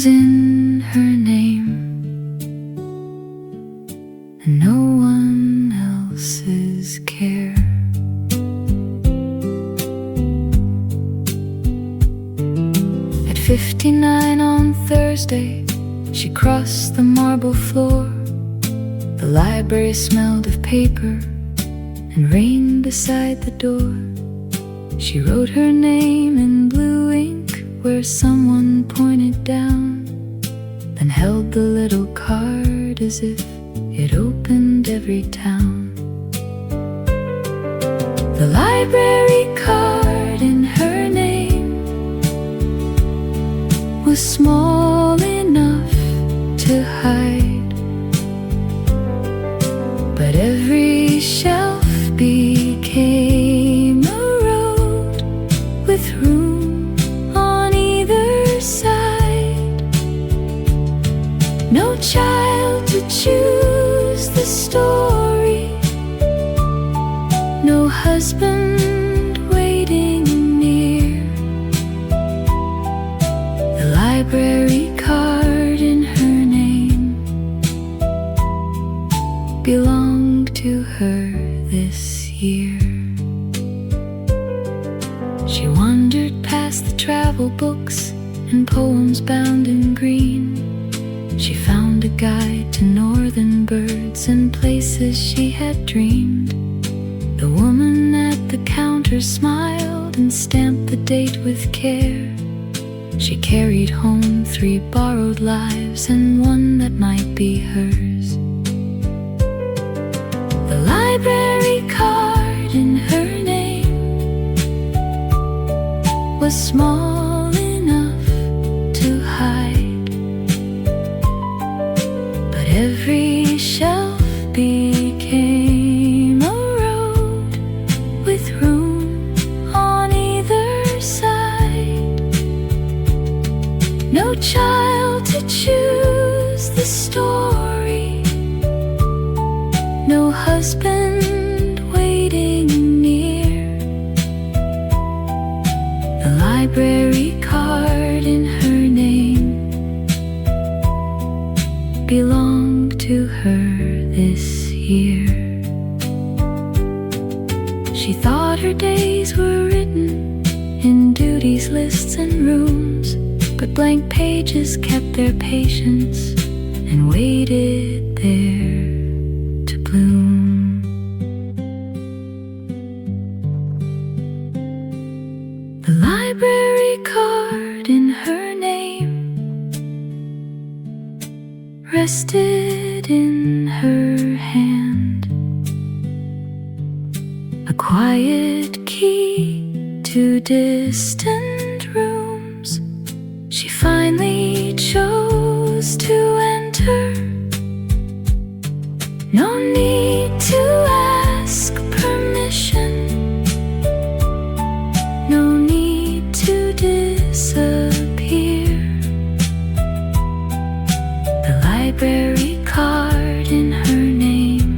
was in her name, and no one else's care. At 59 on Thursday, she crossed the marble floor. The library smelled of paper and rain beside the door. She wrote her name in blue ink where someone pointed down, then held the little card as if it opened every town. The library card in her name was small enough to hide, but every shelf became a road with room on either side. No child to choose the story, no husband waiting near. The library card in her name belonged to her this year. She wandered past the travel books and poems bound in green. She found a guide to northern birds and places she had dreamed. The woman at the counter smiled and stamped the date with care. She carried home 3 borrowed lives and one that might be hers. The library card in her name was small enough to hide, but every shelf became a road with room on either side. No child to choose the story, no husband waiting near. The library card in her name belonged to her this year. She thought her days were written in duties, lists, and rooms, but blank pages kept their patience and waited there to bloom. The library card in her name rested in her hand, a quiet key to distant rooms she finally chose to enter. No need to ask permission, no need to disappear. The library card in her name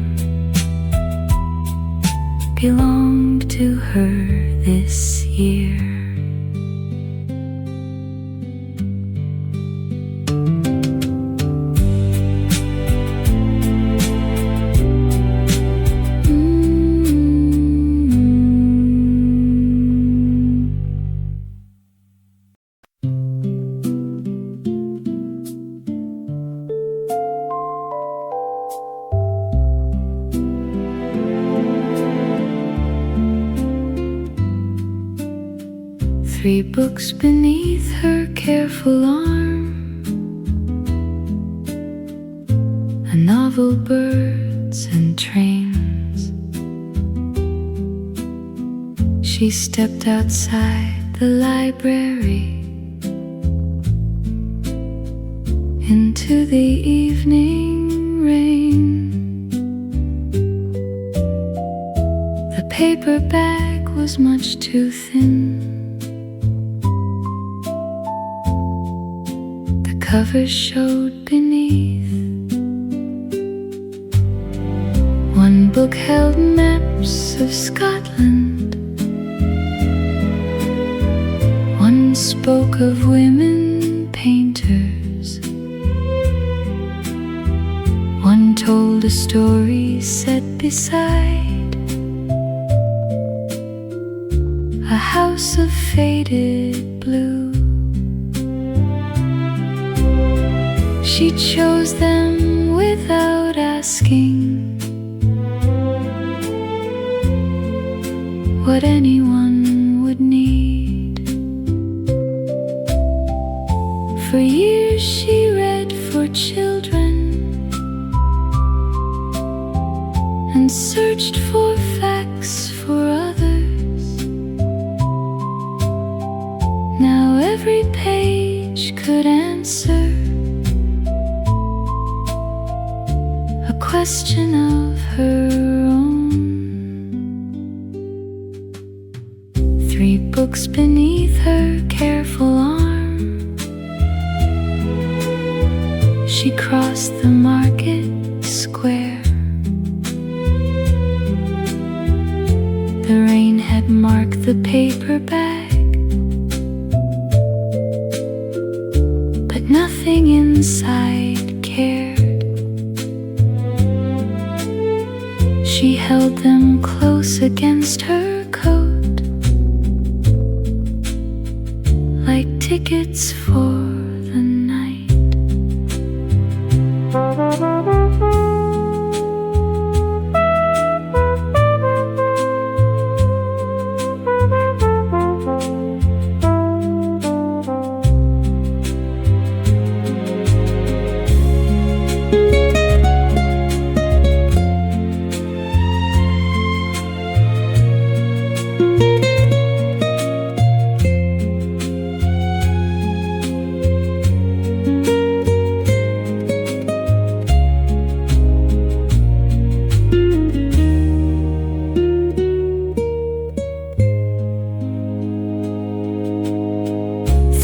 belonged to her this year. Three books beneath her careful arm, a novel, birds and trains. She stepped outside the library into the evening rain. The paper bag was much too thin, covers showed beneath. One book held maps of Scotland, one spoke of women painters, told a story set beside a house of faded blue. She chose them without asking what anyone would need. For years she read for children and searched for facts for others. Now every page could answer a question of her own. 3 books beneath her careful arm, she crossed the market square. The rain had marked the paper bag, but nothing inside cared. She held them close against her coat, like tickets for the night.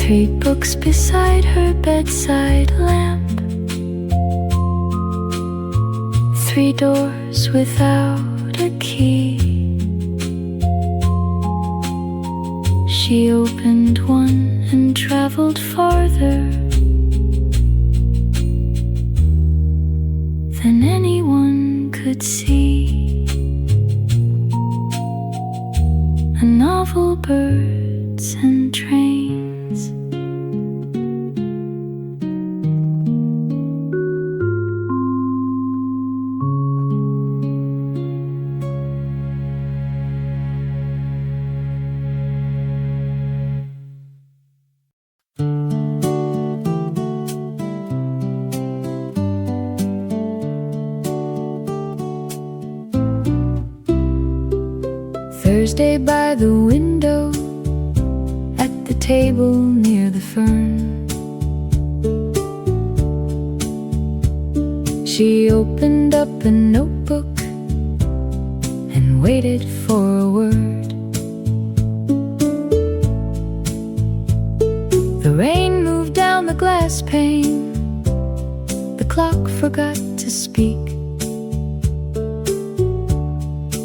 Three books beside her bedside lamp, 3 doors without a key. She opened one and traveled farther than anyone could see. A novel, birds and trains. Thursday by the window, at the table near the fern, she opened up a notebook and waited for a word. The rain moved down the glass pane, the clock forgot to speak.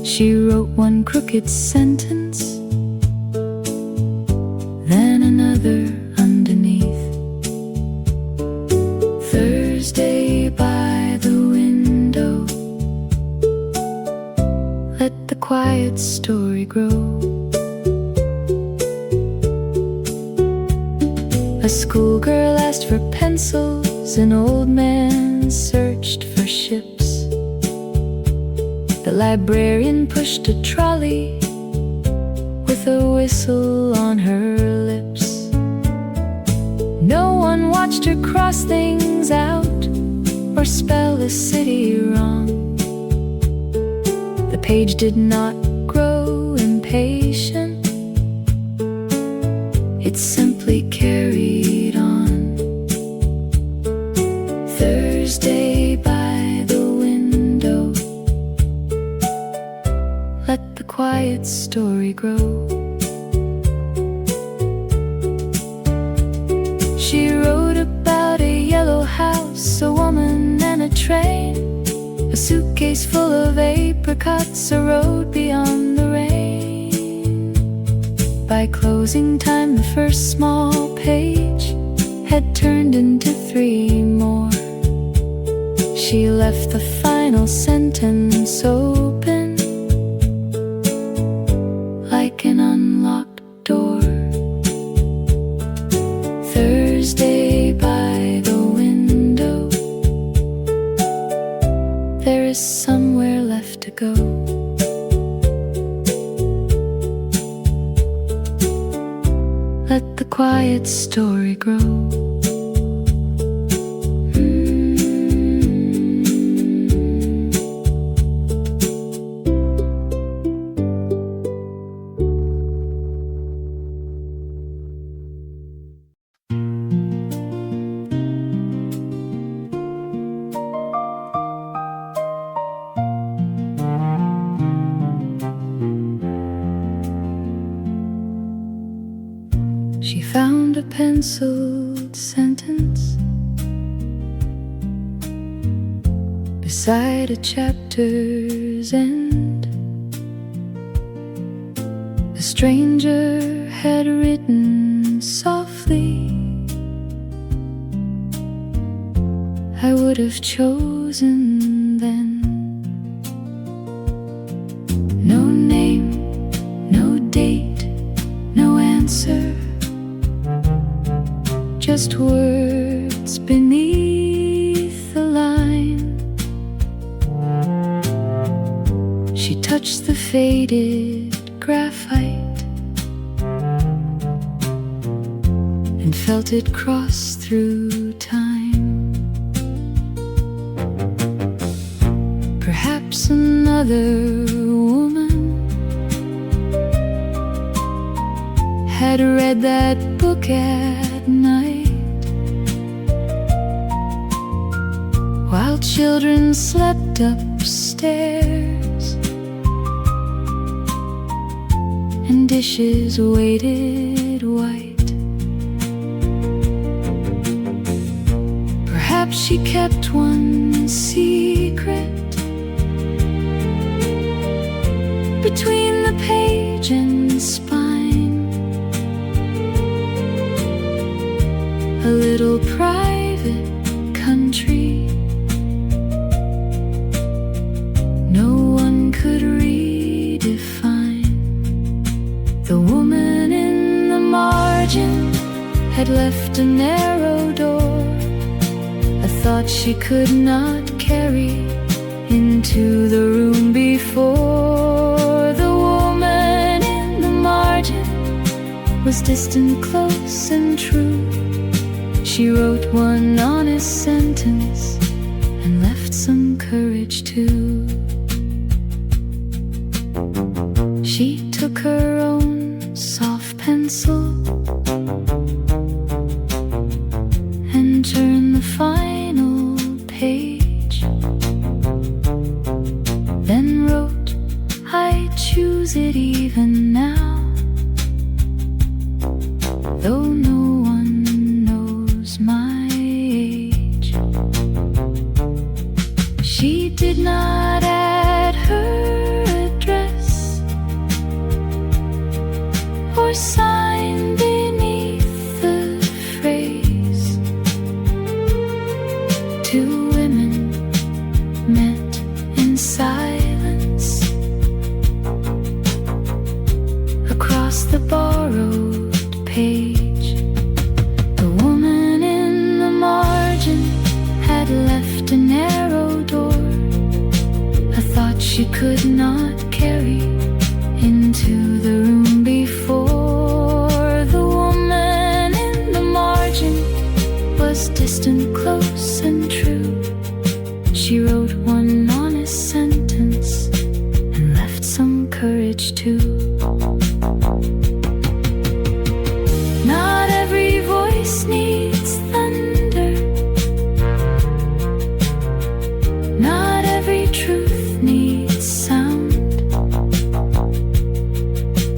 She wrote one crooked sentence, then another underneath. Thursday by the window, let the quiet story grow. A schoolgirl asked for pencils, an old man searched for ships. The librarian pushed a trolley with a whistle on her lips. No one watched her cross things out or spell a city wrong. The page did not grow impatient, it simply carried on. Thursday by the window, let the quiet story grow. She wrote about a yellow house, a woman and a train, a suitcase full of apricots, a road beyond the rain. By closing time, the first small page had turned into 3 more. She left the final final sentence open like an unlocked door. Thursday by the window, there is somewhere left to go. Let the quiet story grow. She found a penciled sentence beside a chapter's end. A stranger had written softly, I would have chosen then. No name, no date, no answer, just words beneath the line. She touched the faded graphite and felt it cross through time. Perhaps another woman had read that book at night, while children slept upstairs and dishes waited white. Perhaps she kept one secret between the page and spine, a little private country no one could redefine. The woman in the margin had left a narrow door, a thought she could not carry into the room before. The woman in the margin was distant, close and true. She wrote one honest sentence and left some courage too. She took her own soft pencil and turned the final page, then wrote, I choose it even now, though no one knows my age. She did not add her address or sign beneath the phrase. Two women met in silence across the borrowed page. The woman in the margin had left a narrow door, a thought she could not carry into the room before. The woman in the margin was distant, close and true. She wrote one honest sentence and left some courage too. Not every voice needs thunder, not every truth needs sound.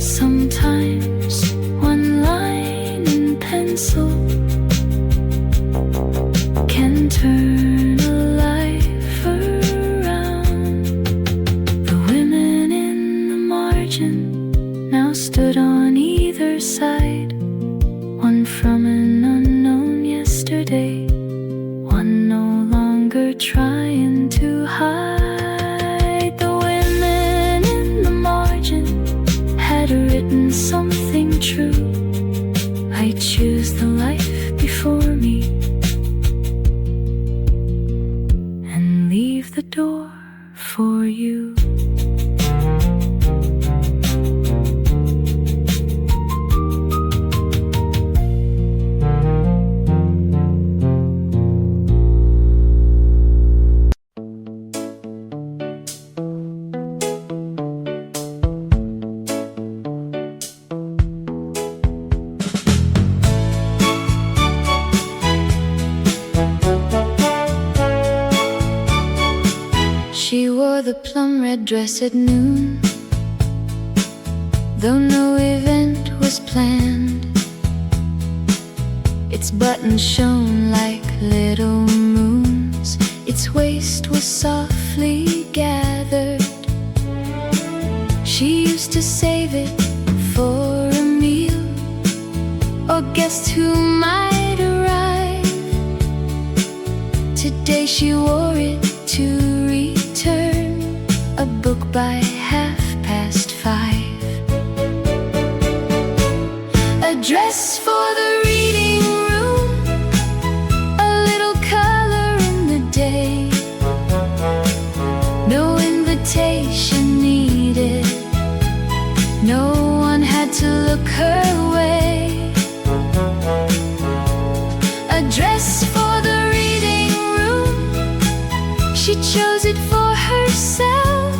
Sometimes one line in pencil can turn a life around. The women in the margin now stood on either side, one from an unknown yesterday, one no longer trying to hide. true. I choose the life before me and leave the door for you. She wore the plum red dress at noon, though no event was planned. Its buttons shone like little moons, its waist was softly gathered. She used to save it for a meal or guest who might arrive. Today she wore it to return a book by 5:30. A dress for the reading room, a little color in the day. No invitation needed, no one had to look her way. A dress for the reading room, she chose it for herself,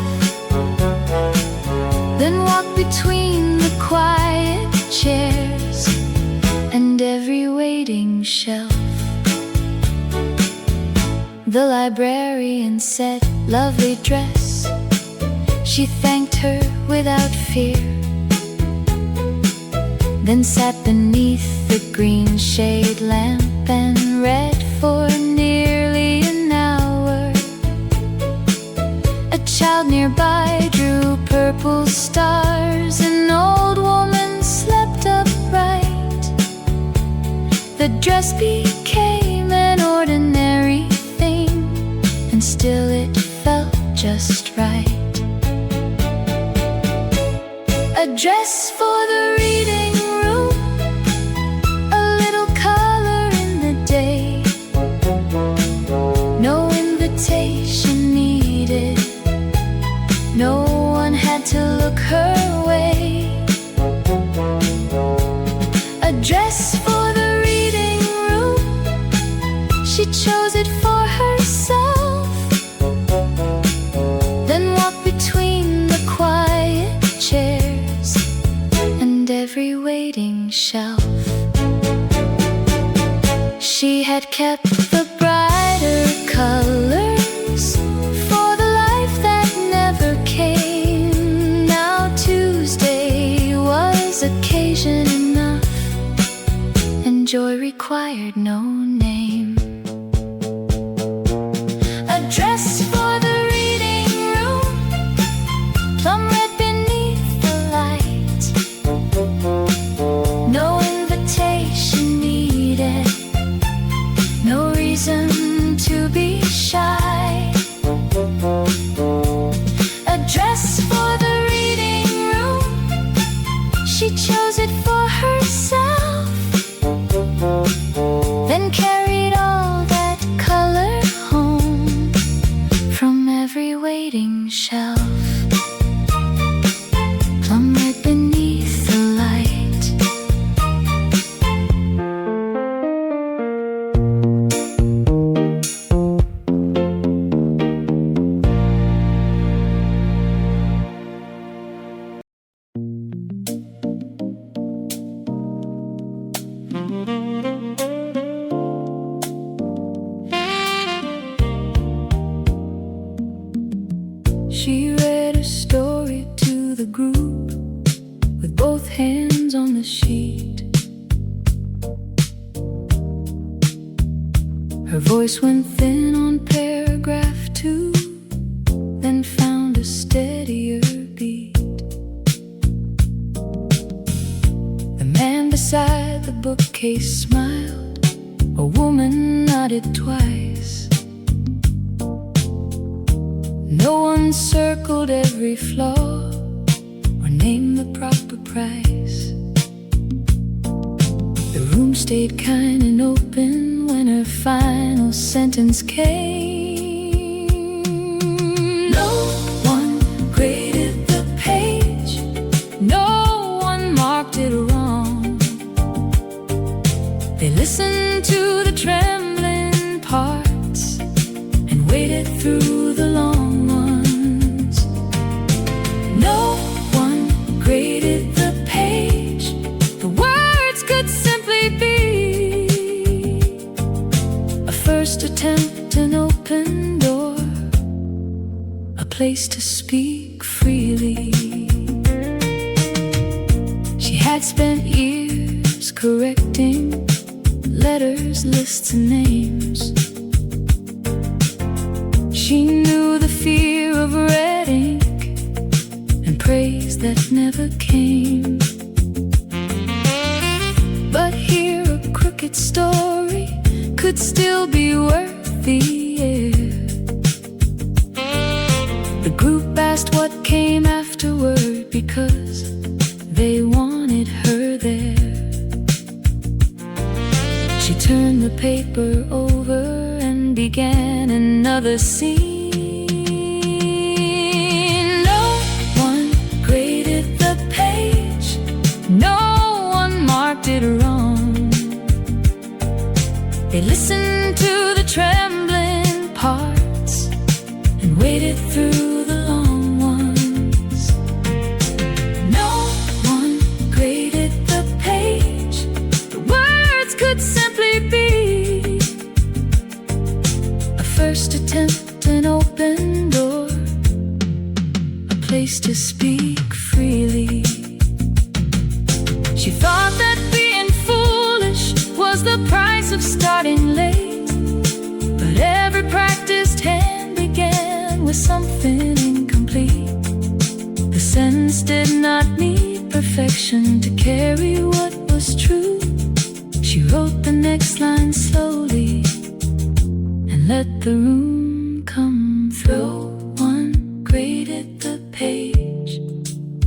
then walked between the quiet chairs and every waiting shelf. The librarian said, "Lovely dress." She thanked her without fear, then sat beneath the green shade lamp and read for nearly an hour. A child nearby drew purple stars, an old woman slept upright. The dress became an ordinary thing, and still it felt just right. A dress for the reading room, a little color in the day. No invitation needed, no one had to look her way. A dress for the reading room, she chose it for herself, then walked between the quiet chairs and every waiting shelf. She had kept the brighter colors for the life that never came. Now Tuesday was occasion enough, and joy required no name. A dress for the reading room, plum red beneath the light. No invitation needed, no reason to be shy. A dress for the reading room, she chose it for herself, then carried all that color home from every waiting shelf. Plum red beneath the light. She read a story to the group with both hands on the sheet. Her voice went thin on paragraph 2, then found a steadier beat. The man beside the bookcase smiled, a woman nodded twice. No one circled every flaw or named the proper price. stayed kind and open when her final sentence came. No one graded the page, no one marked it wrong. They listened to the trembling parts and waited through the long ones. No one graded the page, the words could simply be a first attempt, an open door, a place to speak freely. She had spent years correcting letters, lists, and names. She knew the fear of red ink and praise that never came. But here a crooked story could still be worth the air. The group asked what came afterward because they wanted her there. She turned the paper over and began another scene. No one graded the page, no one marked it wrong. They listened to the trembling parts and waited through the long ones. No one graded the page, the words could simply be a first attempt, an open door, a place to speak freely. She thought that being foolish was the price of starting late, but every practiced hand began with something incomplete. The sentence did not need perfection to carry what was true. She wrote the next line slowly and let the room come through. No one graded the page,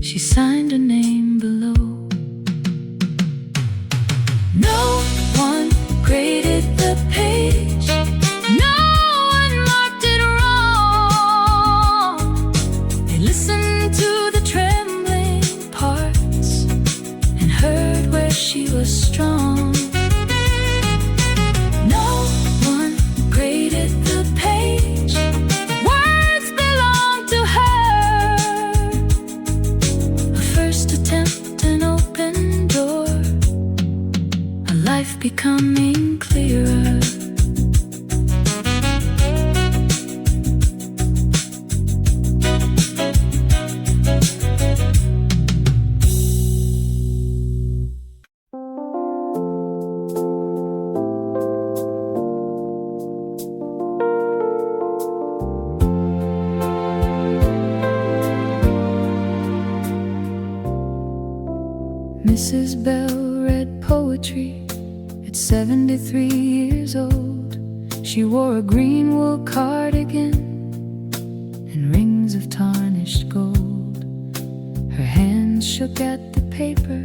she signed her name below. No one graded the page, no one marked it wrong. They listened to the trembling parts and heard where she was strong. No one graded the page, words belonged to her. A first attempt, an open door, a life becoming clearer. Mrs. Bell read poetry at 73 years old. She wore a green wool cardigan and rings of tarnished gold. Her hands shook at the paper,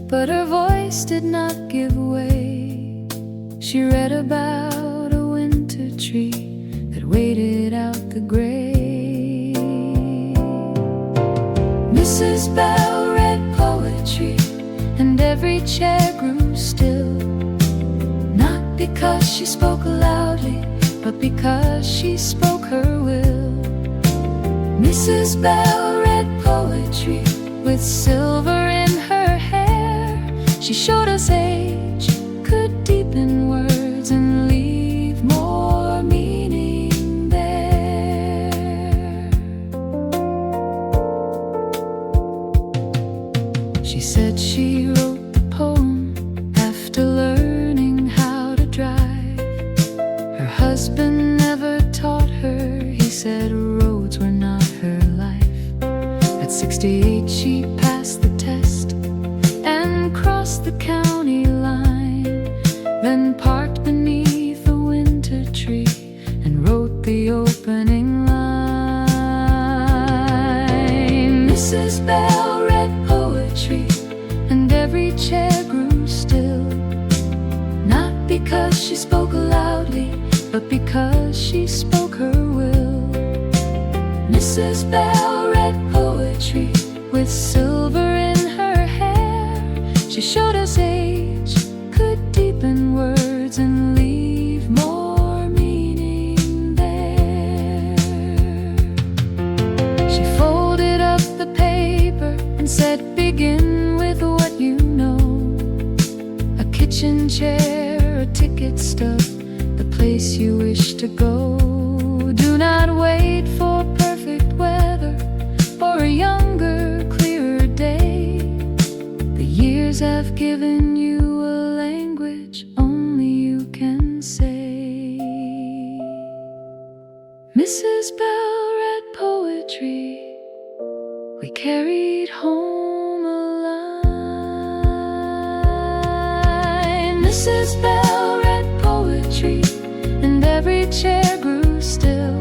but her voice did not give way. She read about a winter tree that waited out the gray. Mrs. Bell read poetry, and every chair grew still, not because she spoke loudly, but because she spoke her will. Mrs. Bell read poetry with silver in her hair. She showed us age could deepen words and leave more meaning there. She said she wrote the poem after learning how to drive. Her husband never taught her, he said roads were not her life. At 68 she passed the test and crossed the county line, then parked beneath a winter tree and wrote the opening line. Mrs. Bell read poetry, and every chair grew still, because she spoke loudly, but because she spoke her will. Mrs. Bell read poetry with silver in her hair. She showed us age could deepen words and leave more meaning there. She folded up the paper and said, begin with what you know. A kitchen chair, a ticket stub, the place you wish to go. Do not wait for perfect weather or a younger, clearer day. The years have given you a language only you can say. Mrs. Bell read poetry. We carried home a line. Mrs. Bell read poetry, and every chair grew still.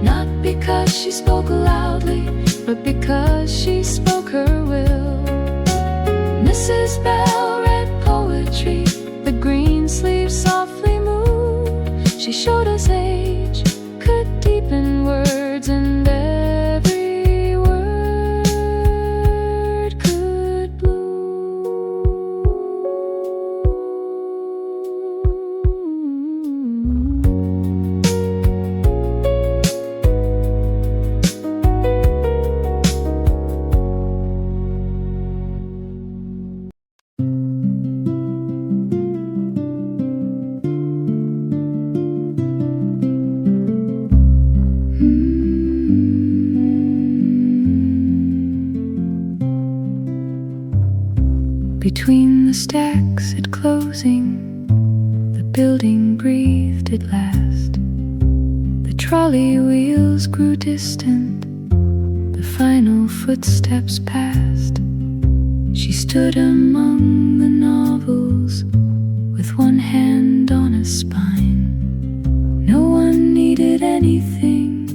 Not because she spoke loudly, but because she spoke her will. Mrs. Bell read poetry, the green sleeves softly moved. She showed us age could deepen words, and every word could bloom. Between the stacks at closing, the building breathed at last. The trolley wheels grew distant, the final footsteps passed. She stood among the novels with one hand on a spine. No one needed anything,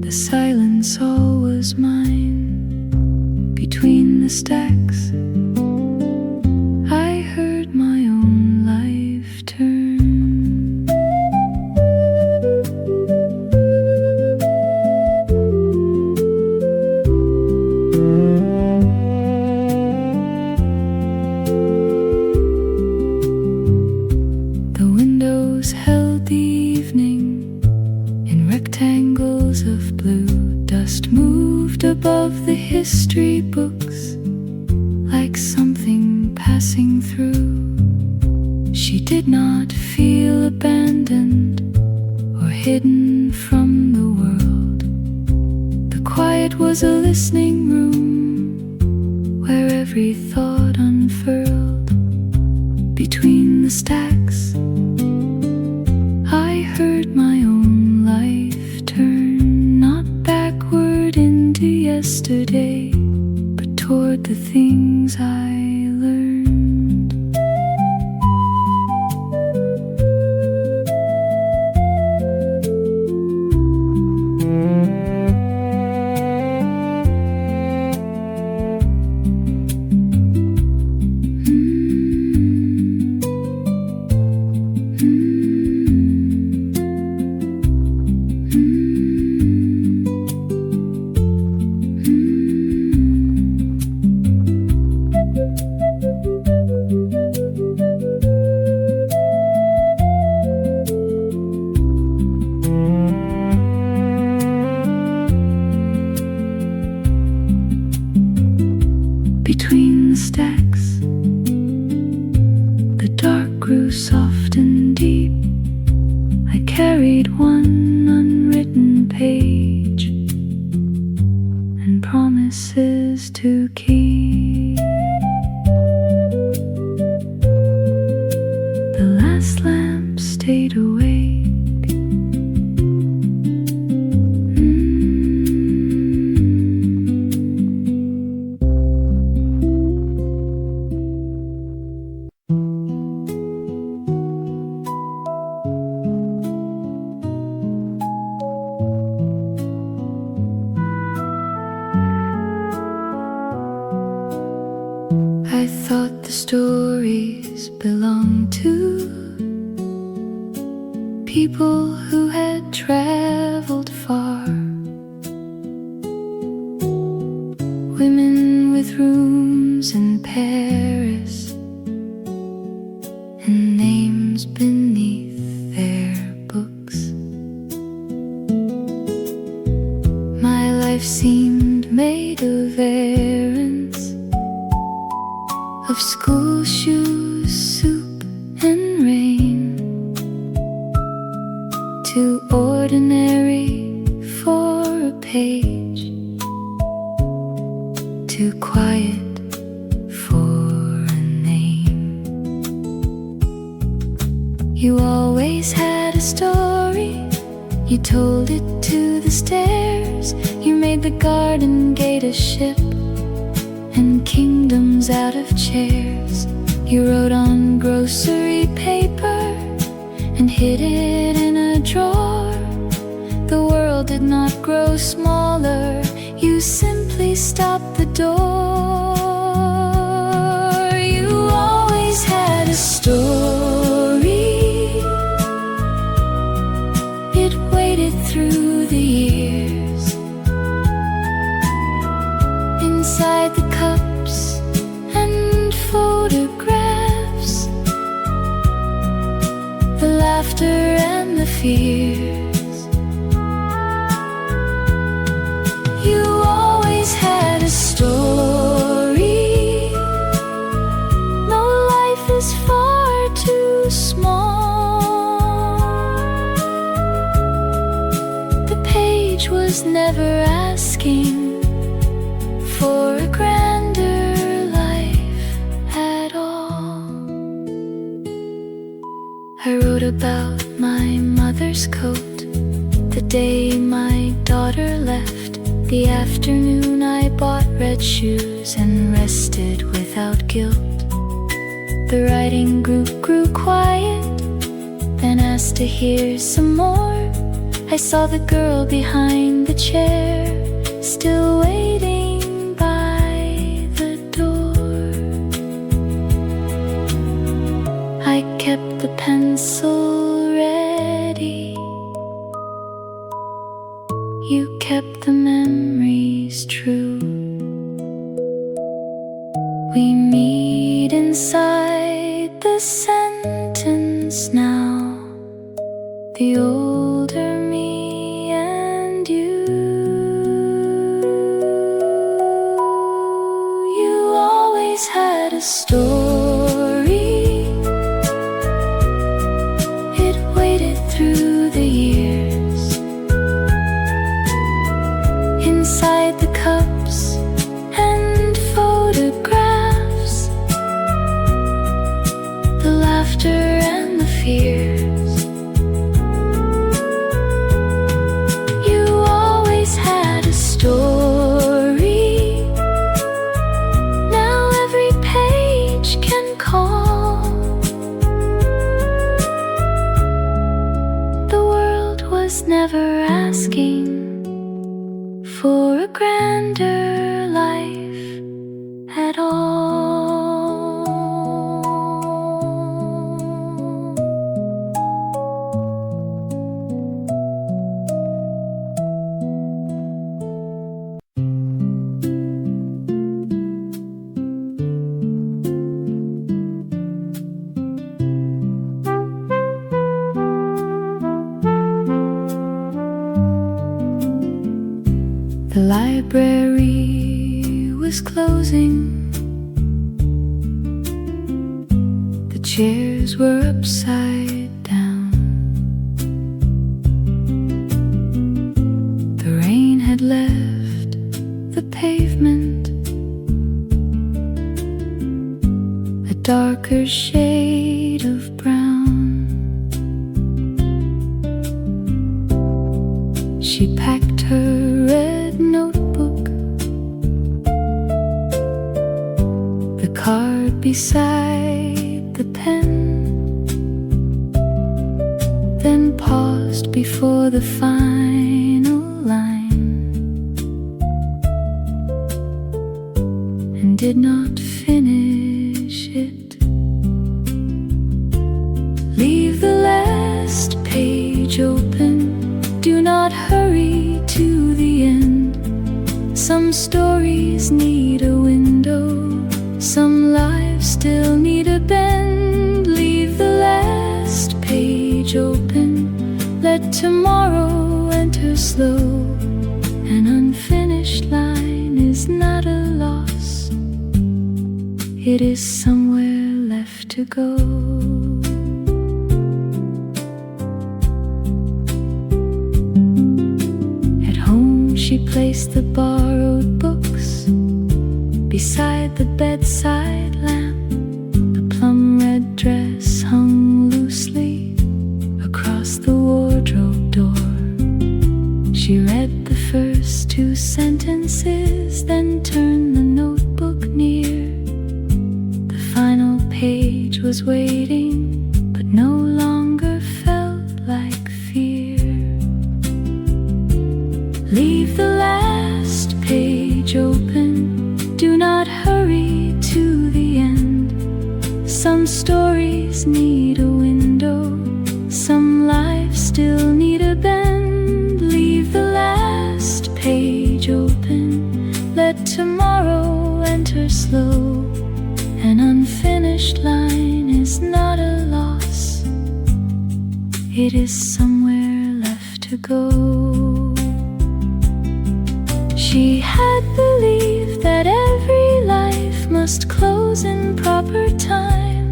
the silence all was mine. Between the stacks, I heard my own life turn. The windows held the evening in rectangles of blue. Dust moved above the history books like something passing through. She did not feel abandoned or hidden from the world. The quiet was a listening room where every thought unfurled. Between the stacks, I heard my own life turn, not backward into yesterday, but toward the things I learned. Between the stacks, the dark grew soft and deep. I carried one unwritten page and promises to keep. The last lamp stayed awake. I thought the stories belonged to people who had traveled far, women with rooms in Paris and names beneath their books. My life seemed made of errands, of school shoes, soup and rain, too ordinary for a page, too quiet for a name. You always had a story, you told it to the stairs, you made the garden gate a ship and kingdoms out of chairs. You wrote on grocery paper and hid it in a drawer. The world did not grow smaller, you simply stopped the door. You always had a story, it waited through the years, inside the cups and photographs, the laughter and the fears. You always had a story, no life is far too small. The page was never asking for a grander life at all. I wrote about my mother's coat, the day my daughter left, the afternoon I bought red shoes and rested without guilt. The writing group grew quiet, then asked to hear some more. I saw the girl behind the chair, still waiting by the door. I kept the pencil ready, you kept the memories true. We meet inside the sentence now, the older me and you. You always had a story, it waited through the years, inside the cups and photographs, the laughter and the fears. You always had a story, now every page can call. The world was never asking for a grander life at all. The library was closing, the chairs were upside down, the rain had left the pavement a darker shade of brown. She packed her red notebook, the card beside the pen, then paused before the final line and did not finish it. Leave the last page open, do not hurry to the end. Some stories need a window, some lives still need a bend. Leave the last page open, let tomorrow enter slow. An unfinished line is not a loss, it is somewhere left to go. At home she placed the borrowed books beside the bedside lamp. The plum red dress hung loosely across the wardrobe door. She read the first two sentences, then turned the notebook near. The final page was waiting, but no longer felt like fear. Leave the last page open, do not hurry to the end. Some stories need a window, some lives still need a bend. Leave the last page open, let tomorrow enter slow. An unfinished line is not a loss, it is somewhere left to go. She had believed that every life must close in proper time,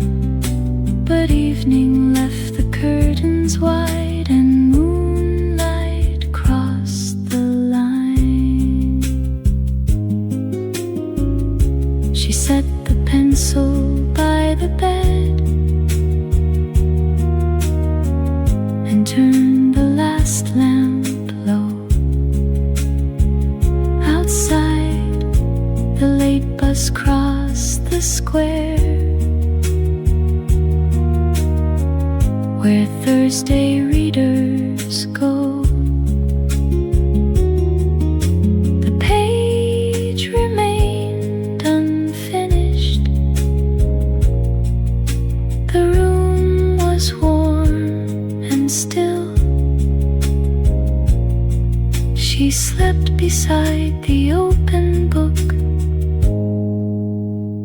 but evening left the curtains wide and moonlight crossed the line. She set the pencil by the bed and turned the last lamp low. Outside, the late bus crossed the square where Thursday readers go. The page remained unfinished. The room was warm and still. She slept beside the open book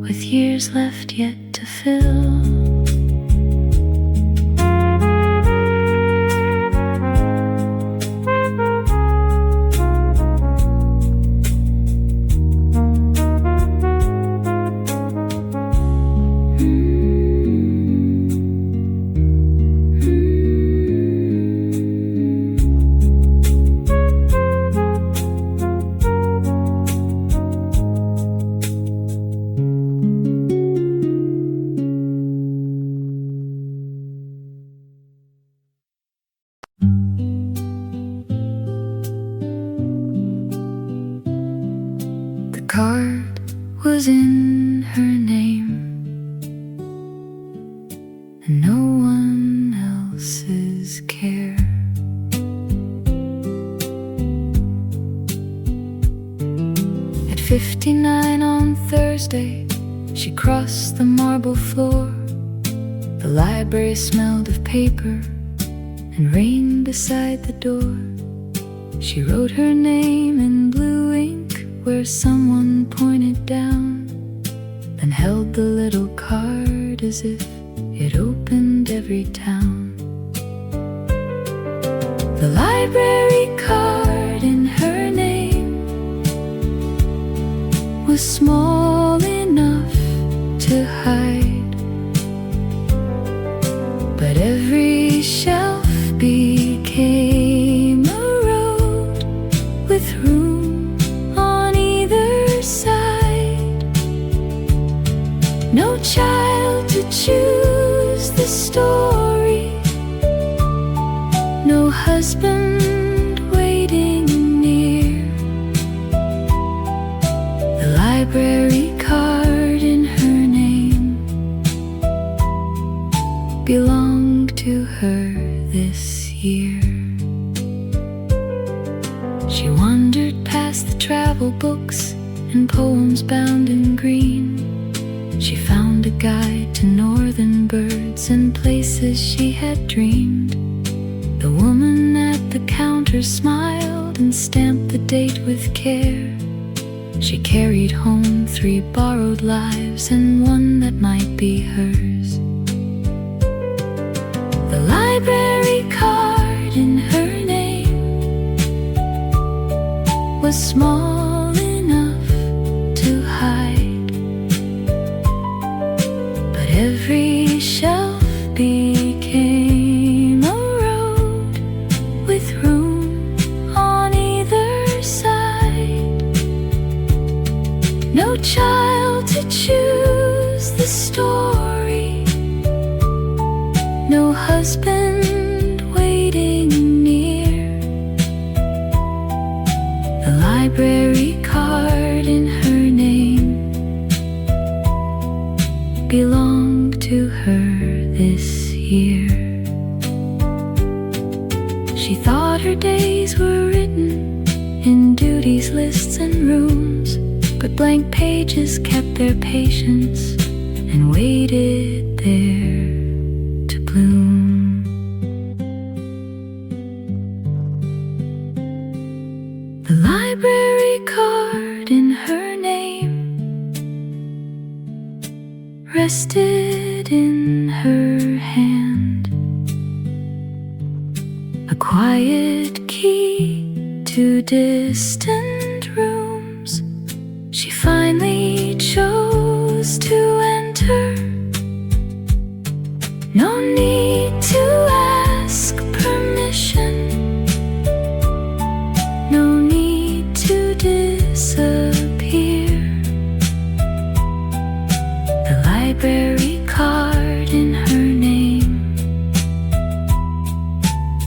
with years left yet to fill. Card was in her name, and no one else's care. At 59 on Thursday, she crossed the marble floor. The library smelled of paper and rain beside the door. She wrote her name in blue ink where someone pointed down, then held the little card as if it opened every town. The library card in her name was small enough to hide, but every shelf became a road with room side. No child to choose the story, no husband waiting near. The library card in her name belonged to her this year. She wandered past the travel books and poem poems bound in green. She found a guide to northern birds and places she had dreamed. The woman at the counter smiled and stamped the date with care. She carried home 3 borrowed lives and one that might be hers. The library card in her name was small enough to hide, but every shelf became a road with room on either side. No child to choose the story, no husband waiting near. The library card in her name belonged to her this year. She thought her days were written in duties, lists, and rooms, but blank pages kept their patience and waited there to bloom. The library card in her name rested in her hand, a quiet key to distant rooms she finally chose to enter. No need to ask permission, no need to disappear. The library card in her name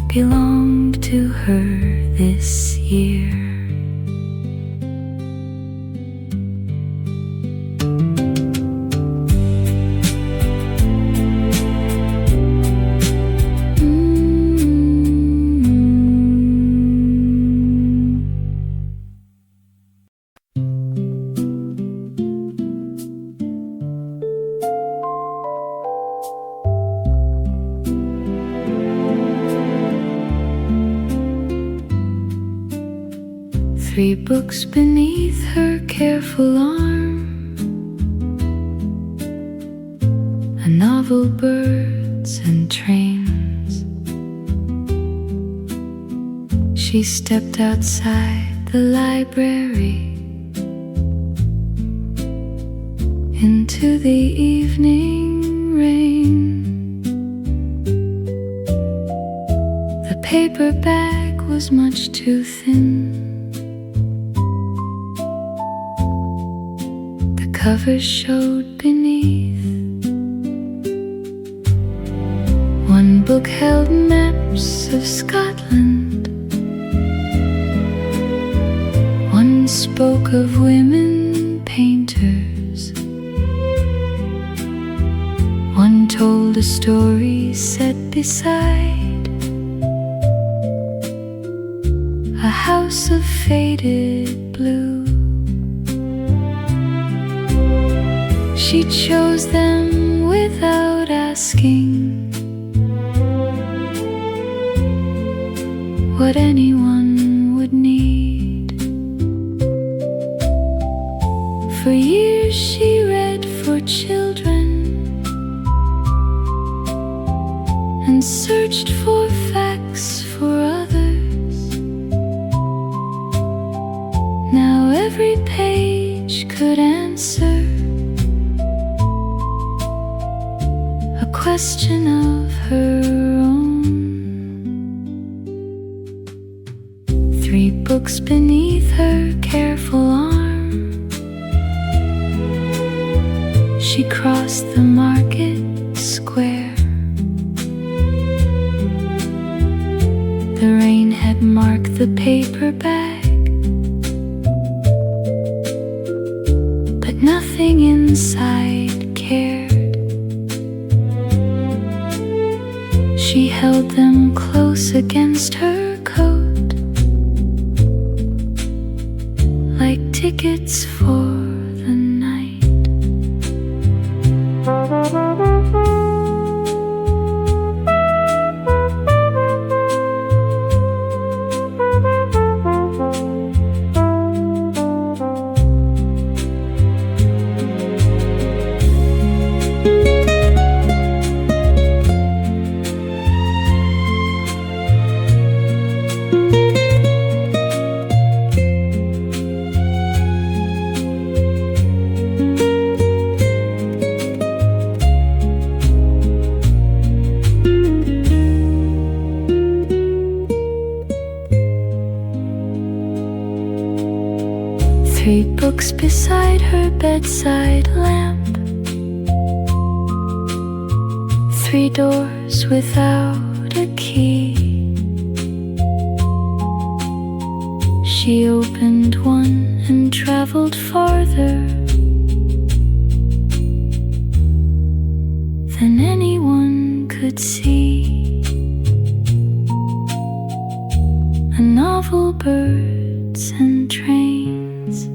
belonged to her this year. Three books beneath her careful arm, a novel, birds and trains. She stepped outside the library into the evening rain. The paper bag was much too thin, cover showed beneath. One book held maps of Scotland, one spoke of women painters, one told a story set beside a house of faded blue. She chose them without asking what anyone would need. For years she read for children and searched for facts for others. Now every page could answer question of her own. 3 books beneath her careful arm, she crossed the market square. The rain had marked the paper bag, but nothing inside cared. She held them close against her coat, like tickets for beside her bedside lamp. 3 doors without a key. She opened one and traveled farther than anyone could see. A novel, birds and trains.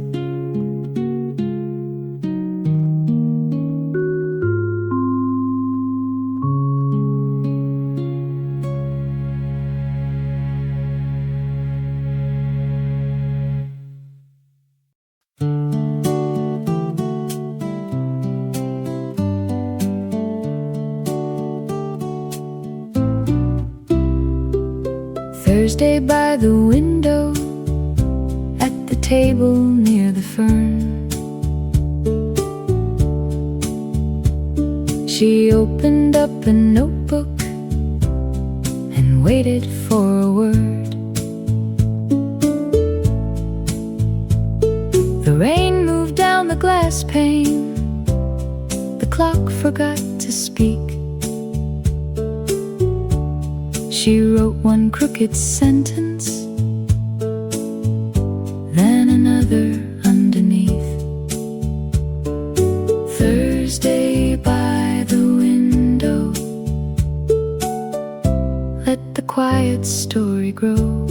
Thursday by the window, at the table near the fern. She opened up a notebook and waited for a word. The rain moved down the glass pane. The clock forgot to speak. She wrote one crooked sentence, then another underneath. Thursday by the window, let the quiet story grow.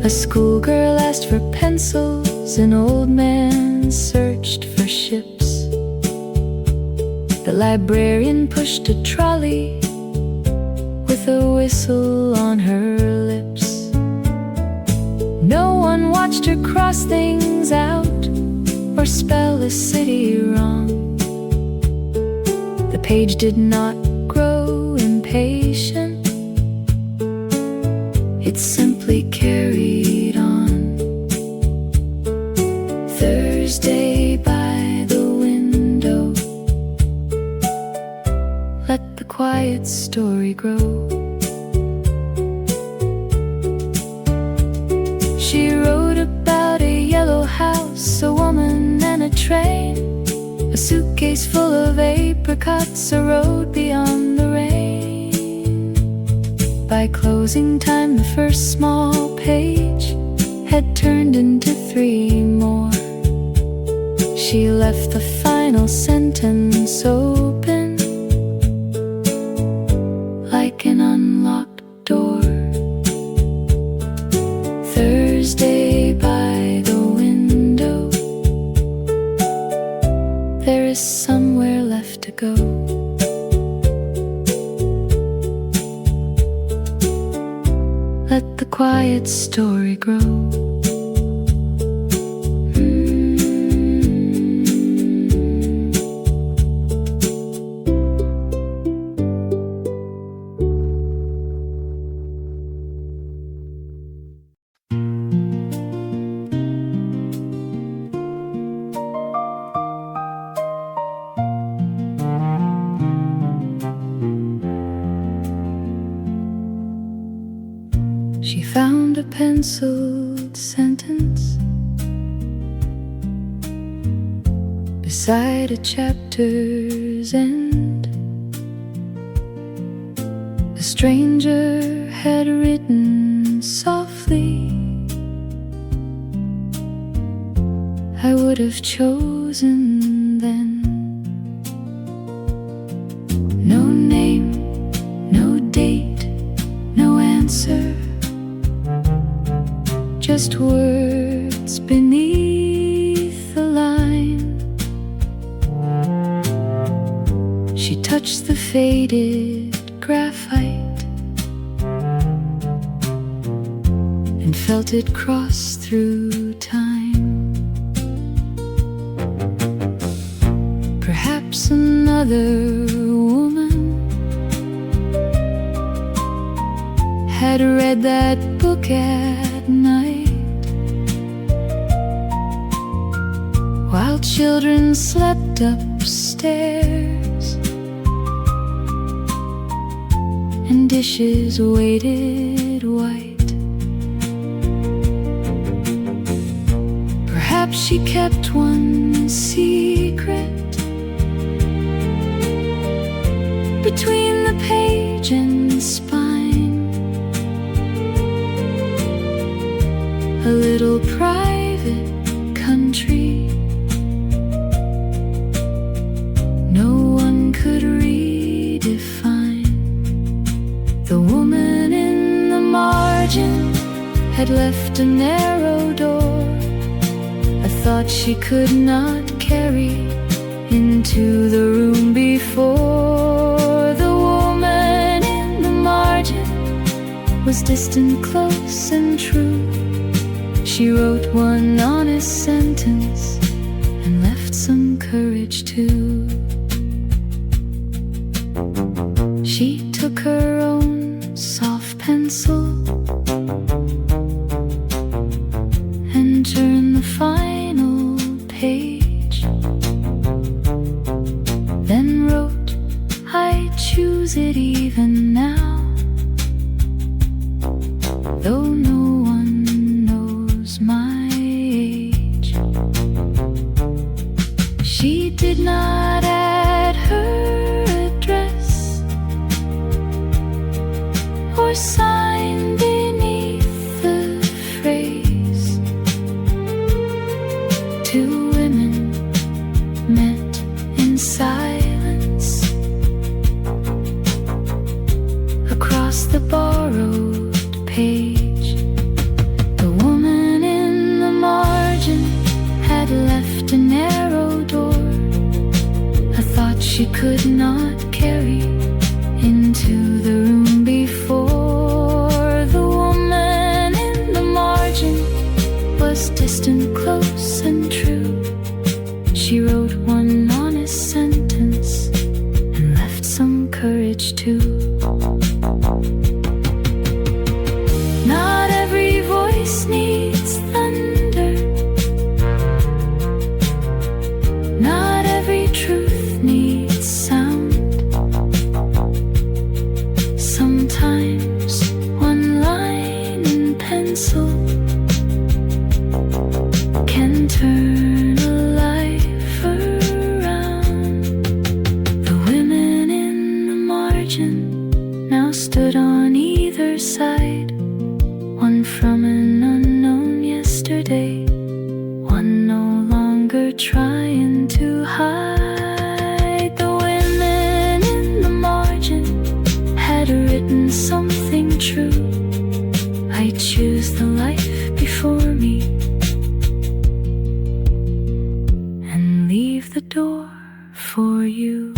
A schoolgirl asked for pencils, an old man searched for ships. The librarian pushed a trolley with a whistle on her lips. No one watched her cross things out or spell the city wrong. The page did not grow impatient. It simply carried on. Thursday by the window, let the quiet story grow. She wrote about a yellow house, a woman and a train, a suitcase full of apricots, a road beyond the rain. By closing time, the first small page had turned into 3 more. She left the final sentence open, like an unlocked door. Thursday by the window, there is somewhere left to go. Let the quiet story grow. She found a penciled sentence beside a chapter's end. A stranger had written softly, I would have chosen then. No name, no date, no answer, just words beneath the line. She touched the faded graphite and felt it cross through time. Perhaps another woman had read that book at night, while children slept upstairs and dishes waited white. Perhaps she kept one secret between the page and spine, a little private country no one could redefine. The woman in the margin had left a narrow door, a thought she could not carry into the room before. The woman in the margin was distant, close and true. She wrote one honest sentence and left some courage too. She took her own soft pencil and turned the final page, then wrote, I choose it even now, though no one knows my age. She did not add her address or sign beneath the phrase. Two women met in silence across the borrowed page. The woman in the margin had left a narrow door, a thought she could not carry into the room before. The woman in the margin was distant, close and true. She wrote one honest sentence and left some courage too. Not every voice needs thunder, not every truth needs sound. Sometimes one line in pencil can turn a life around. The women in the margin now stood on either side, one from an unknown yesterday, one no longer trying to hide. The women in the margin had written something true. I choose the life before me and leave the door for you.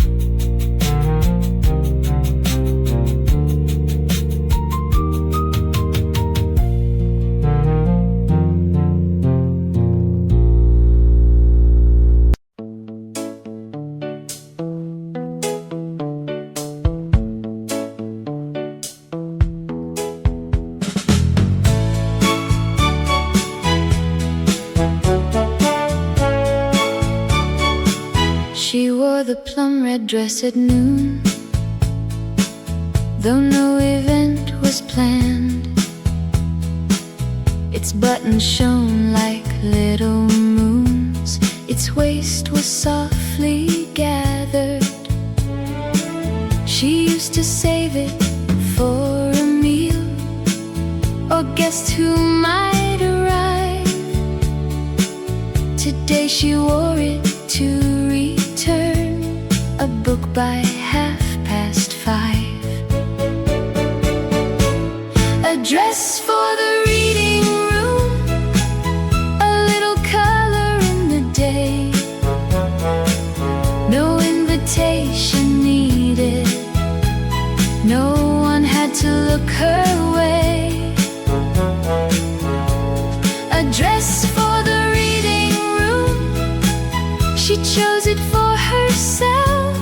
She wore the plum red dress at noon, though no event was planned. Its buttons shone like little moons, its waist was softly gathered. She used to save it for a meal or guest who might arrive. Today she wore it to return a book by 5:30. A dress for the reading room, a little color in the day. No invitation needed, no one had to look her way. A dress for the reading room, she chose it for herself,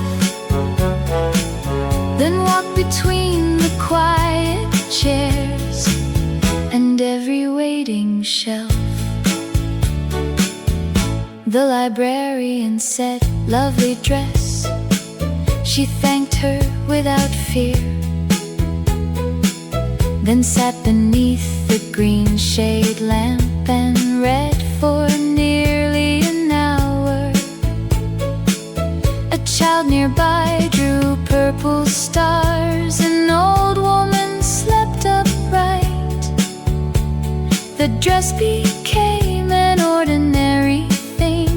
then walked between the quiet chairs and every waiting shelf. The librarian said, "Lovely dress." She thanked her without fear, then sat beneath the green shade lamp and read for nearly became an ordinary thing,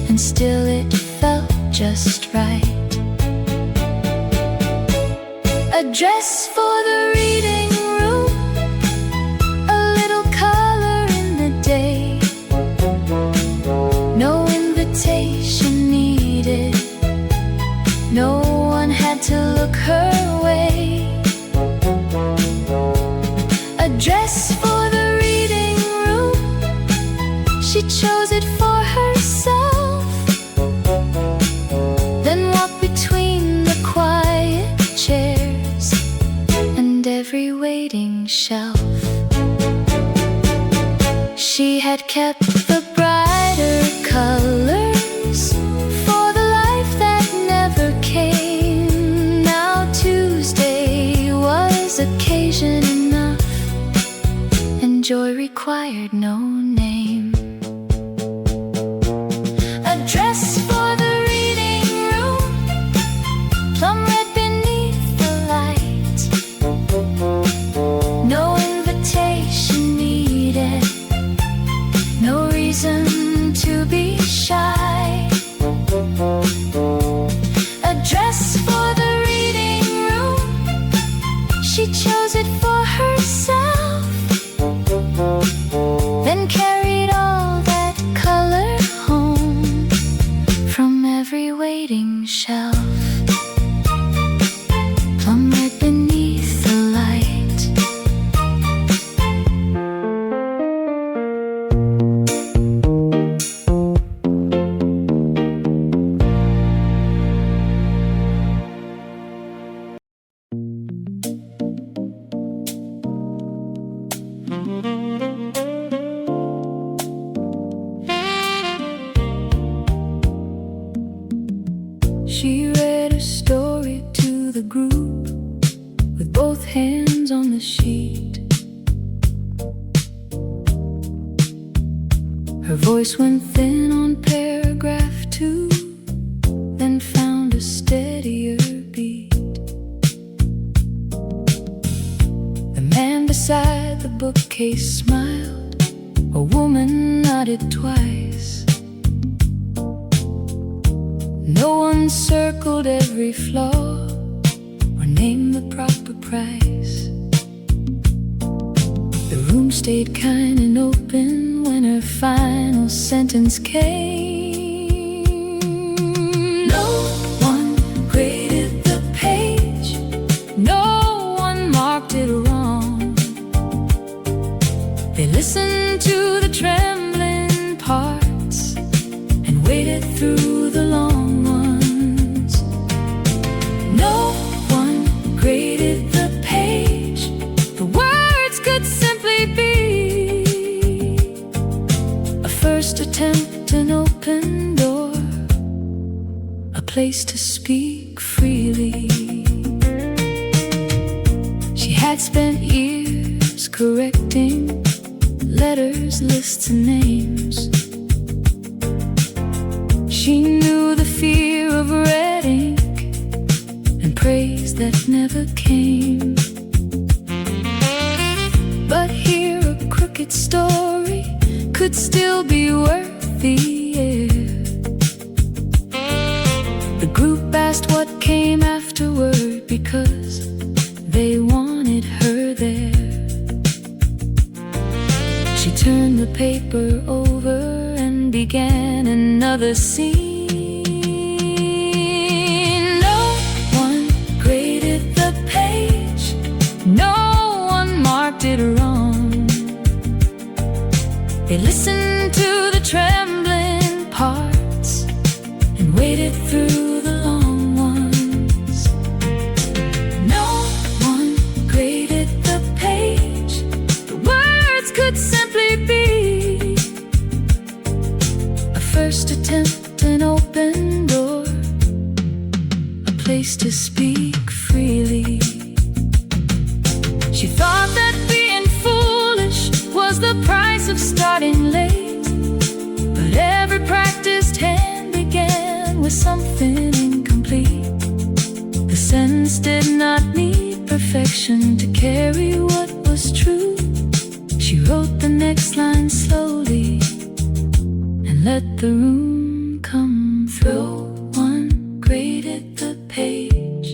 and still it felt just right. A dress for the reading room, a little color in the day. No invitation needed, no one had to look her way. A dress for the reading room, she chose it for herself. Then walked between the quiet chairs and every waiting shelf. She had kept the brighter colors for the life that never came. Now Tuesday was occasion enough, and joy required no name. A dress for the reading room, plum red beneath the light. No invitation needed, no reason to be shy. A dress for the reading room, she chose it for herself. Then carried all that color home from every waiting shelf. Plum red beneath the light. She read a story to the group with both hands on the sheet. Her voice went thin on paragraph 2, then found a steadier beat. The man beside the bookcase smiled, a woman nodded twice. No one circled every flaw or named the proper price. The room stayed kind and open when her final sentence came. No one graded the page, no one marked it wrong. They listened to the trembling parts and waited through the long ones. No one graded the page, the words could simply be a first attempt, an open door, a place to speak freely. She had spent years correcting letters, lists, and names. She knew the fear of red ink and praise that never came. But here a crooked story could still be worth the air. The group asked what came afterward because they wanted her there. She turned the paper over and began another scene. No one graded the page, no one marked it wrong. They listened to the trembling parts and waited through the long ones. No one graded the page, the words could simply be a first attempt, an open door, a place to speak freely. She thought that being foolish was the price of starting late, but every practiced hand began with something incomplete. The sentence did not need perfection to carry what was true. She wrote the next line slowly and let the room come through. One graded the page,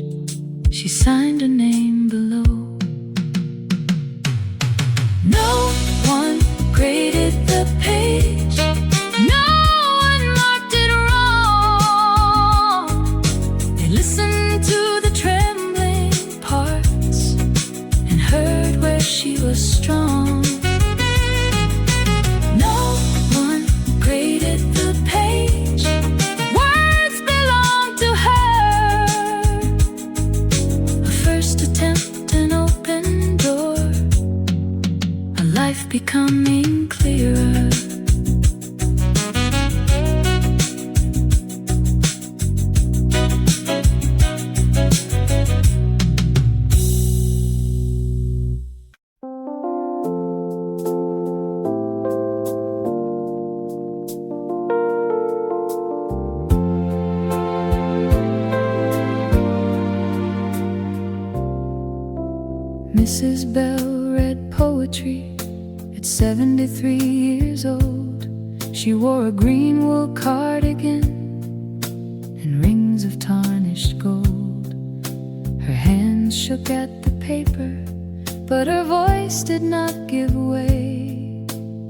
she signed her name below. No one graded the page, no one marked it wrong. They listened to the trembling parts and heard where she was strong. No one graded the page, words belong to her. A first attempt, an open door, a life becoming clearer. Mrs. Bell read poetry at 73 years old. She wore a green wool cardigan and rings of tarnished gold. Her hands shook at the paper, but her voice did not give way.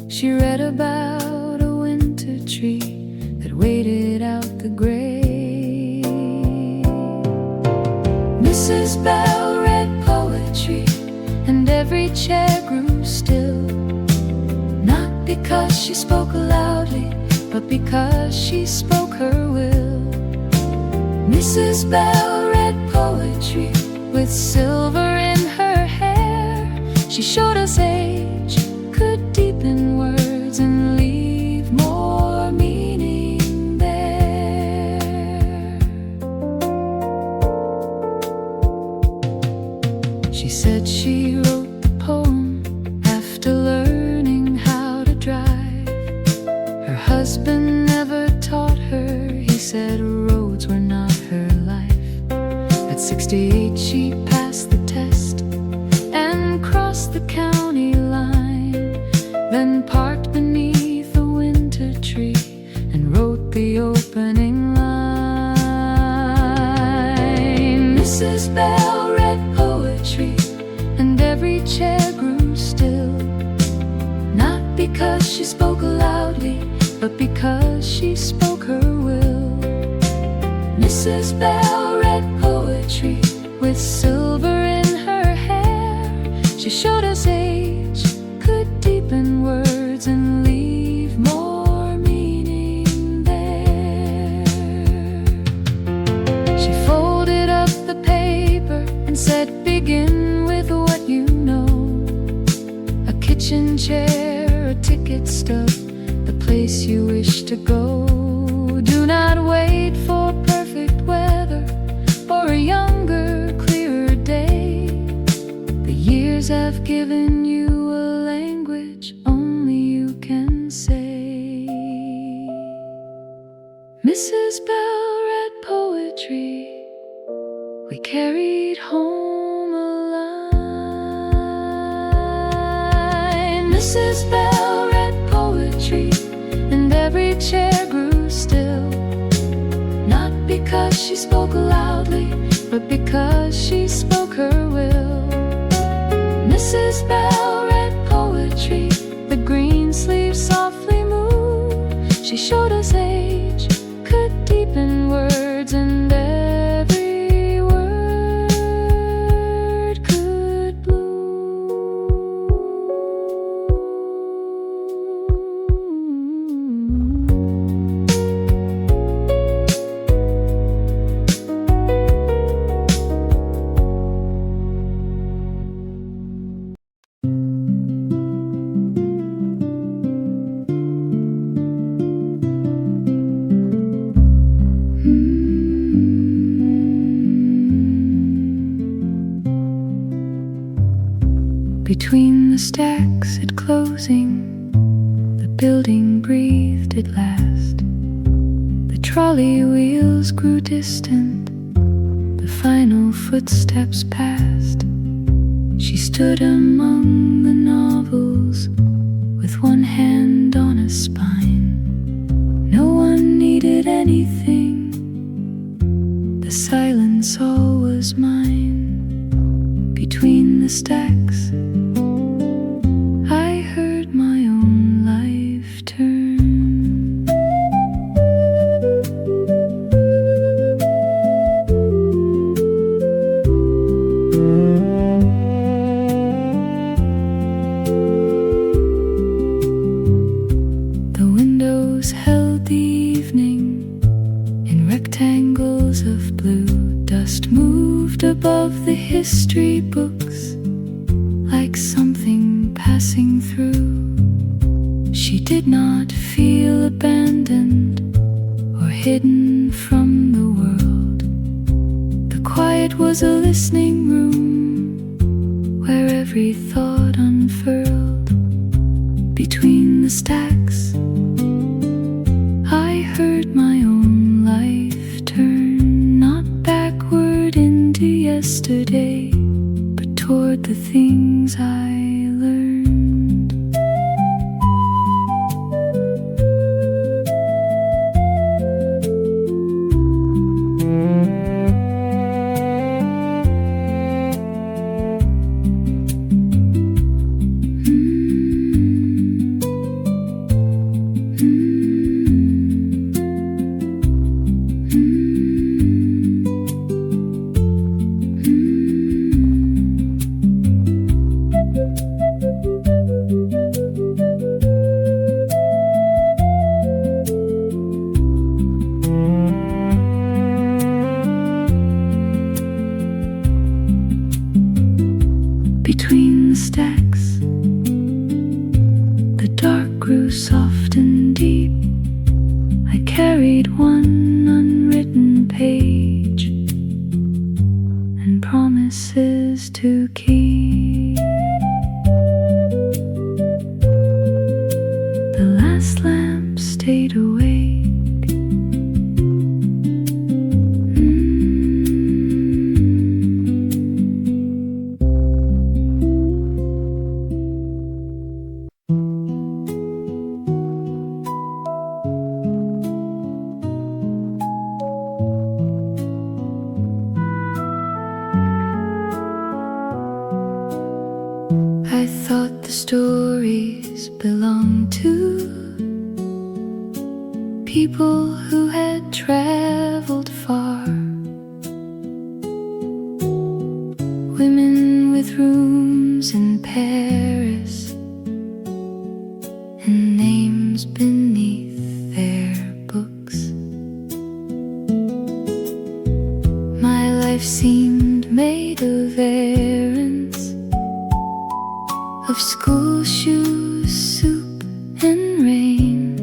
She read about a winter tree that waited out the gray. Mrs. Bell read poetry, and every chair grew still, not because she spoke loudly, but because she spoke her will. Mrs. Bell read poetry with silver in her hair. She showed us age could deepen words and leave more meaning there. She said she wrote the poem after learning how to drive. Her husband never taught her, he said roads were not her life. At 68 she passed the test and crossed the county line, then parked beneath a winter tree and wrote the opening line. Mrs. Bell read poetry, and every chair grew still, not because she spoke loudly, but because she spoke her will. Mrs. Bell read poetry with silver in her hair. She showed us age could deepen words and leave more meaning there. She folded up the paper and said, begin with what you know. A kitchen chair, a ticket stub, the place you wish to go. Do not wait for perfect weather or a younger, clearer day. The years have given you a language only you can say. Mrs. Bell read poetry, we carried home a line. Mrs. Bell read poetry, and every chair grew still, not because she spoke loudly, but because she spoke her will. Mrs. Bell read poetry, the green sleeves softly moved. She showed us age could deepen words, and every word could bloom. Between the stacks at closing, the building breathed at last. The trolley wheels grew distant, the final footsteps passed. She stood among the novels with anything. The silence all was mine. Between the stacks, I heard my own life turn. The windows held the evening in rectangles of blue. Dust moved above the history books like something passing through. She did not feel abandoned or hidden from the world. The quiet was a listening room where every thought unfurled. Between the stacks, I heard my own life turn, not backward into yesterday, but toward the things I learned. Between the stacks, the dark grew soft and deep. I carried one unwritten page and promises to keep. The last lamp stayed awake. I thought the stories belonged to people who had traveled far, women with rooms in Paris and names beneath their books. My life seemed made of errands, of school shoes, soup and rain.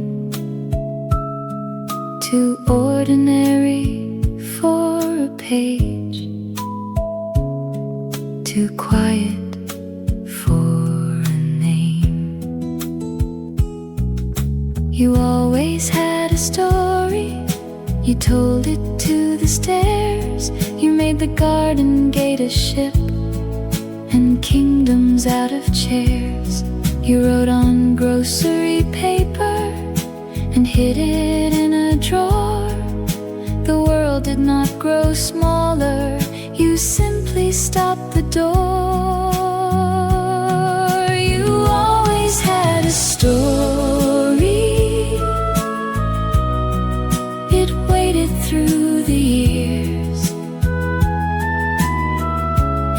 Too ordinary for a page, too quiet for a name. You always had a story, you told it to the stairs. You made the garden gate a ship and kingdoms out of chairs. You wrote on grocery paper and hid it in a drawer. The world did not grow smaller, you simply stopped the door. You always had a story, it waited through the years.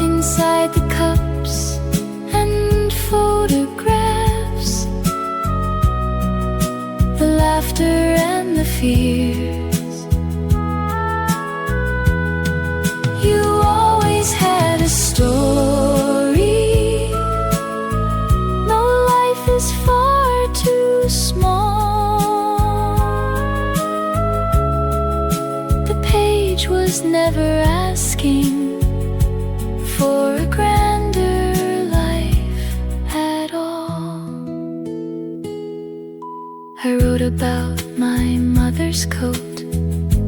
Inside the cups and photographs, the laughter and the fears. You always had a story. No life is far too small. The page was never asking for a grander life at all. I wrote about my mother's coat,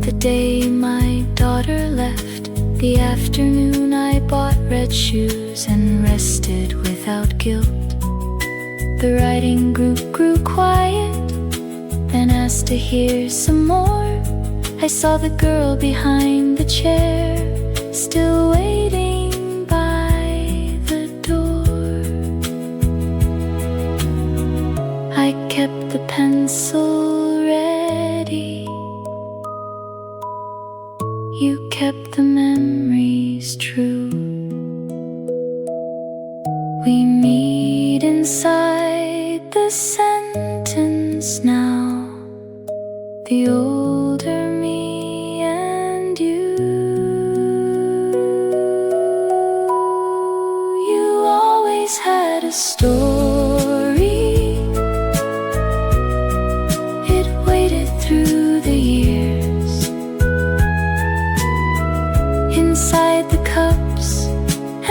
the day my daughter left, the afternoon I bought red shoes and rested without guilt. The writing group grew quiet, then asked asked to hear some more. I saw the girl behind the chair, still waiting by the door. I kept the pencil ready. You kept the memories true. We meet inside the sentence now, the older me and you. You always had a story. It waited through the years, inside the cups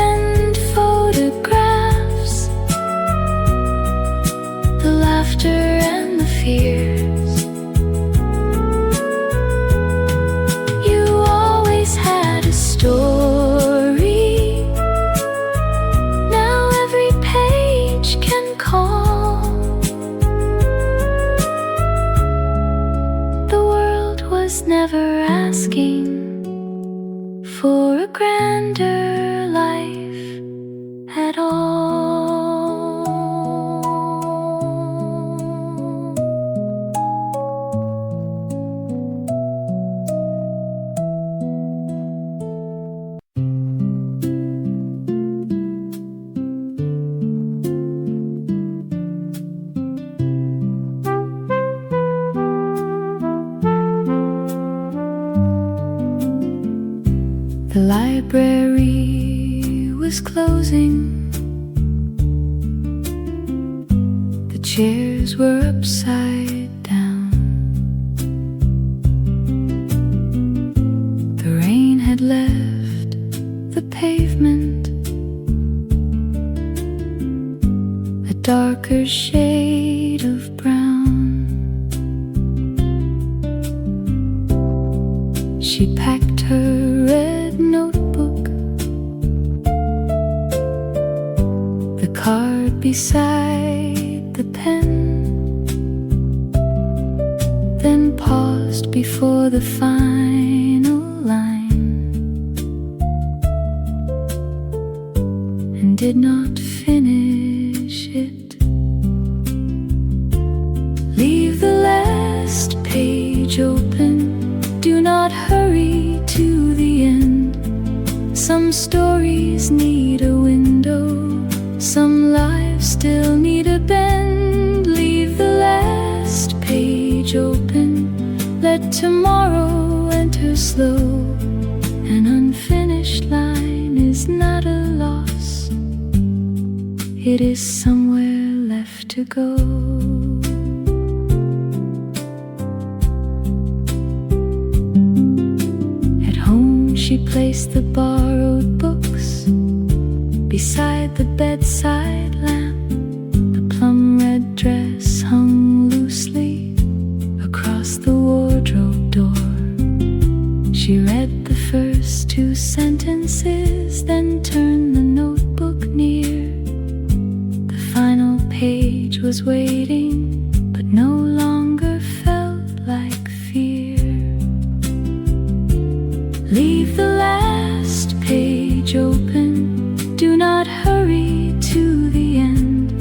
and photographs, the laughter and the fears. You always had a story. Now every page can call. The world was never asking for a grander life at all. The library was closing. The chairs were upside down. The rain had left the pavement a darker shade of brown. She packed her red notebook, the card beside the pen, then paused before the final line and did not finish it. Leave the last page open, do not hurry to the end. Some stories need a window, some lives still need a bend. Leave the last page open, let tomorrow enter slow. An unfinished line is not a loss, it is somewhere left to go. She placed the borrowed books beside the bedside lamp. The plum red dress hung loosely across the wardrobe door. She read the first two sentences, then turned the notebook near. The final page was waiting, but no longer felt like fear. Leave the last page open, do not hurry to the end.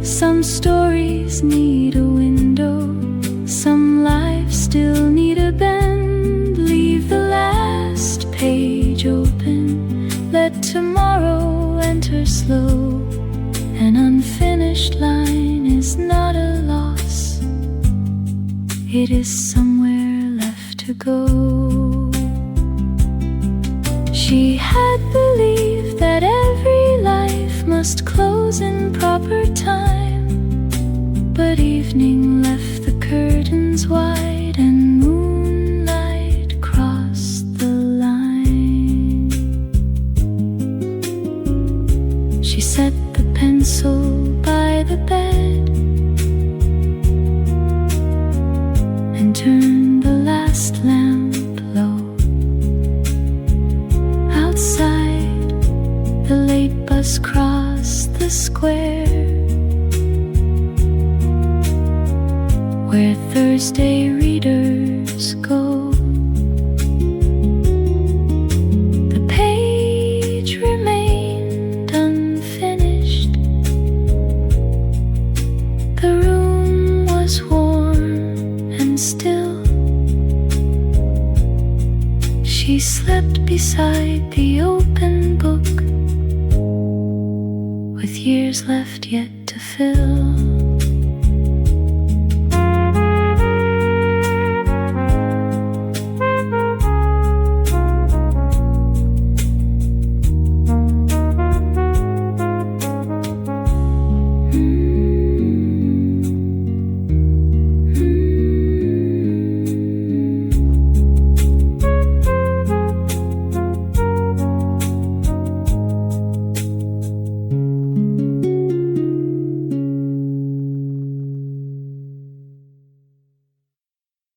Some stories need a window, some lives still need a bend. Leave the last page open, let tomorrow enter slow. An unfinished line is not a loss, it is somewhere left to go. She had believed that every life must close in proper time, but evening left the curtains wide and moonlight crossed the line. She set the pencil by the bed and turned the last lamp low. Outside, the late bus crossed the square where Thursday readers go. The page remained unfinished. The room was warm and still. She slept beside the open book, with years left yet to fill.